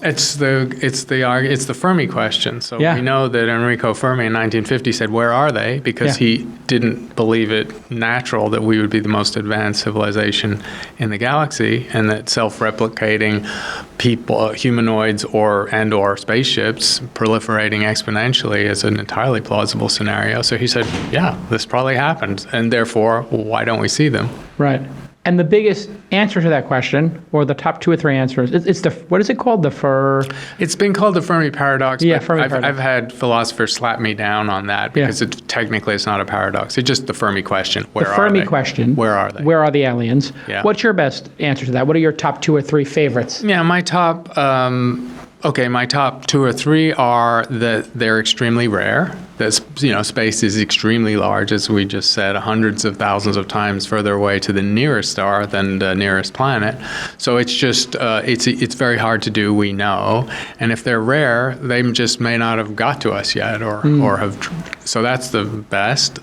It's the Fermi question. So we know that Enrico Fermi in 1950 said, "Where are they?" Because he didn't believe it natural that we would be the most advanced civilization in the galaxy, and that self-replicating people, humanoids or spaceships proliferating exponentially is an entirely plausible scenario. So he said, "Yeah, this probably happened, and therefore, why don't we see them?" Right. And the biggest answer to that question, or the top 2 or 3 answers, it's the, what is it called? It's been called the Fermi paradox. Yeah, but Fermi paradox. I've had philosophers slap me down on that because technically it's not a paradox. It's just the Fermi question. Where are they? The Fermi question. Where are they? Where are the aliens? Yeah. What's your best answer to that? What are your top 2 or 3 favorites? Yeah, my top 2 or 3 are that they're extremely rare. That space is extremely large, as we just said, hundreds of thousands of times further away to the nearest star than the nearest planet. So it's just it's very hard to do. We know, and if they're rare, they just may not have got to us yet, or have. So that's the best.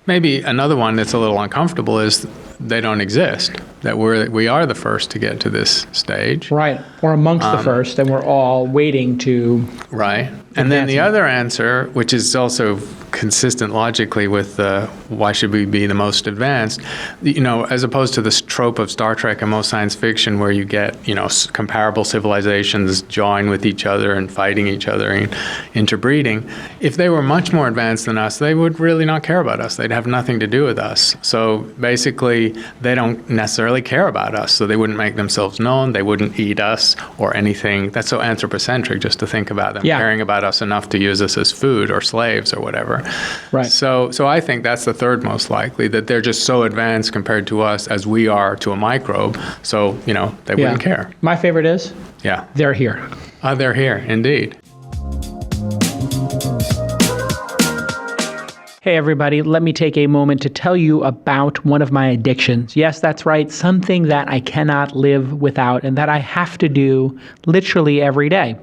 Maybe another one that's a little uncomfortable is they don't exist. That we are the first to get to this stage. Right, or amongst the first, and we're all waiting to. Right. And then the other answer, which is also consistent logically with why should we be the most advanced, as opposed to this trope of Star Trek and most science fiction where you get, comparable civilizations join with each other and fighting each other and interbreeding. If they were much more advanced than us, they would really not care about us. They'd have nothing to do with us. So basically, they don't necessarily care about us. So they wouldn't make themselves known. They wouldn't eat us or anything. That's so anthropocentric just to think about them caring about us enough to use us as food or slaves or whatever. Right. So I think that's the third most likely, that they're just so advanced compared to us as we are to a microbe. So, they wouldn't care. My favorite is? Yeah. They're here. They're here, indeed. Hey everybody, let me take a moment to tell you about one of my addictions. Yes, that's right, something that I cannot live without and that I have to do literally every day.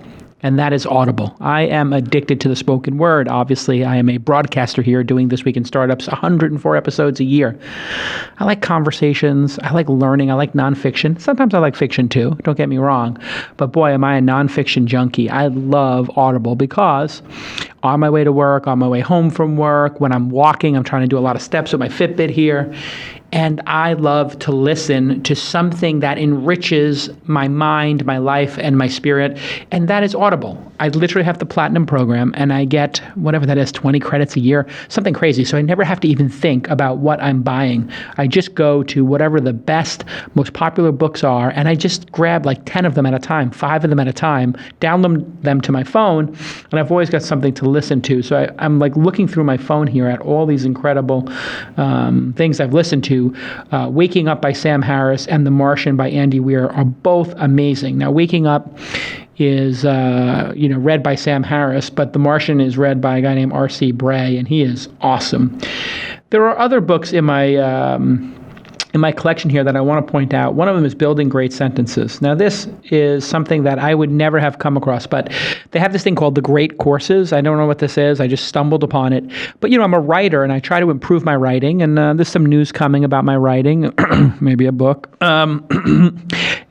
And that is Audible. I am addicted to the spoken word. Obviously, I am a broadcaster here doing This Week in Startups, 104 episodes a year. I like conversations. I like learning. I like nonfiction. Sometimes I like fiction too, don't get me wrong. But boy, am I a nonfiction junkie. I love Audible because on my way to work, on my way home from work, when I'm walking, I'm trying to do a lot of steps with my Fitbit here. And I love to listen to something that enriches my mind, my life, and my spirit. And that is Audible. I literally have the Platinum program, and I get, whatever that is, 20 credits a year, something crazy. So I never have to even think about what I'm buying. I just go to whatever the best, most popular books are, and I just grab like 10 of them at a time, 5 of them at a time, download them to my phone, and I've always got something to listen to. So I'm like looking through my phone here at all these incredible things I've listened to. Waking Up by Sam Harris and The Martian by Andy Weir are both amazing. Now, Waking Up is read by Sam Harris, but The Martian is read by a guy named R.C. Bray, and he is awesome. There are other books in my collection here that I want to point out. One of them is Building Great Sentences. Now, this is something that I would never have come across, but they have this thing called the Great Courses. I don't know what this is. I just stumbled upon it. But, I'm a writer, and I try to improve my writing, and there's some news coming about my writing, maybe a book.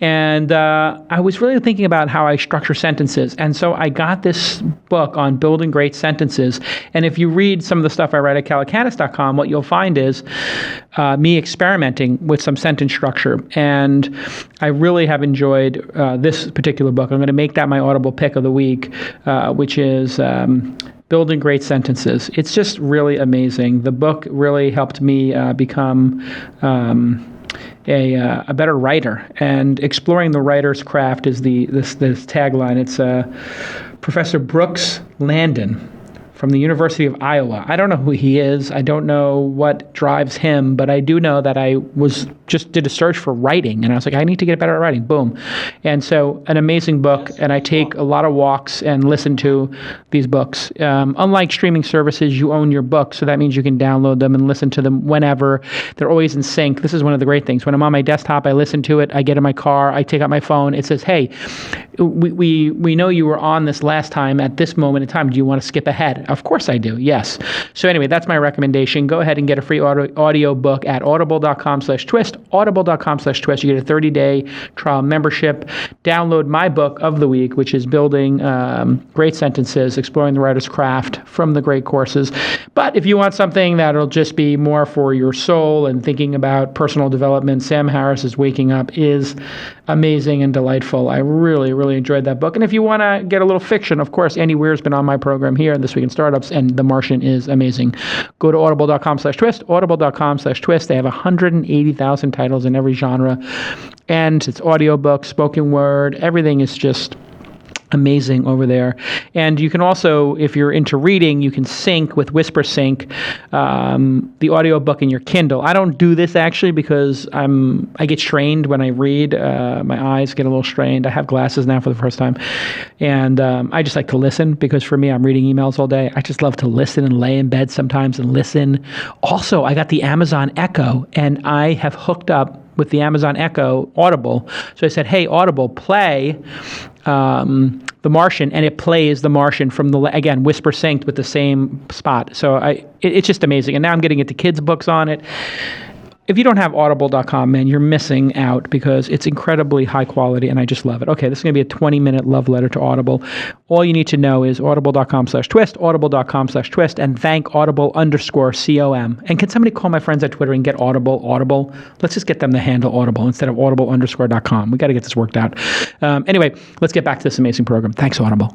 And I was really thinking about how I structure sentences. And so I got this book on building great sentences. And if you read some of the stuff I write at calacanis.com, what you'll find is me experimenting with some sentence structure. And I really have enjoyed this particular book. I'm going to make that my Audible pick of the week, which is Building Great Sentences. It's just really amazing. The book really helped me become a better writer, and exploring the writer's craft is this tagline. It's Professor Brooks Landon from the University of Iowa. I don't know who he is. I don't know what drives him, but I do know that I did a search for writing, and I was like, I need to get better at writing. Boom. And so an amazing book, and I take a lot of walks and listen to these books. Unlike streaming services, you own your books, so that means you can download them and listen to them whenever. They're always in sync. This is one of the great things. When I'm on my desktop, I listen to it. I get in my car, I take out my phone. It says, hey, we know you were on this last time at this moment in time. Do you want to skip ahead? Of course I do. Yes. So anyway, that's my recommendation. Go ahead and get a free audio book at audible.com/twist, audible.com/twist. You get a 30-day trial membership. Download my book of the week, which is Building Great Sentences, Exploring the Writer's Craft from the Great Courses. But if you want something that'll just be more for your soul and thinking about personal development, Sam Harris's Waking Up is amazing and delightful. I really, really enjoyed that book. And if you want to get a little fiction, of course, Andy Weir's been on my program here This Week in Startups, and The Martian is amazing. Go to audible.com/twist, audible.com/twist. They have 180,000 titles in every genre. And it's audiobook, spoken word, everything is just amazing over there. And you can also, if you're into reading, you can sync with Whisper Sync the audiobook in your Kindle. I don't do this actually because I get strained when I read. My eyes get a little strained. I have glasses now for the first time. And I just like to listen because for me, I'm reading emails all day. I just love to listen and lay in bed sometimes and listen. Also, I got the Amazon Echo and I have hooked up with the Amazon Echo Audible. So I said, hey, Audible, play The Martian, and it plays The Martian from again, whisper synced with the same spot. So it's just amazing. And now I'm getting into kids' books on it. If you don't have audible.com, man, you're missing out because it's incredibly high quality and I just love it. Okay, this is going to be a 20-minute love letter to Audible. All you need to know is audible.com/twist, audible.com/twist, and thank Audible_COM. And can somebody call my friends at Twitter and get Audible? Let's just get them to handle Audible instead of audible_.com. We got to get this worked out. Anyway, let's get back to this amazing program. Thanks, Audible.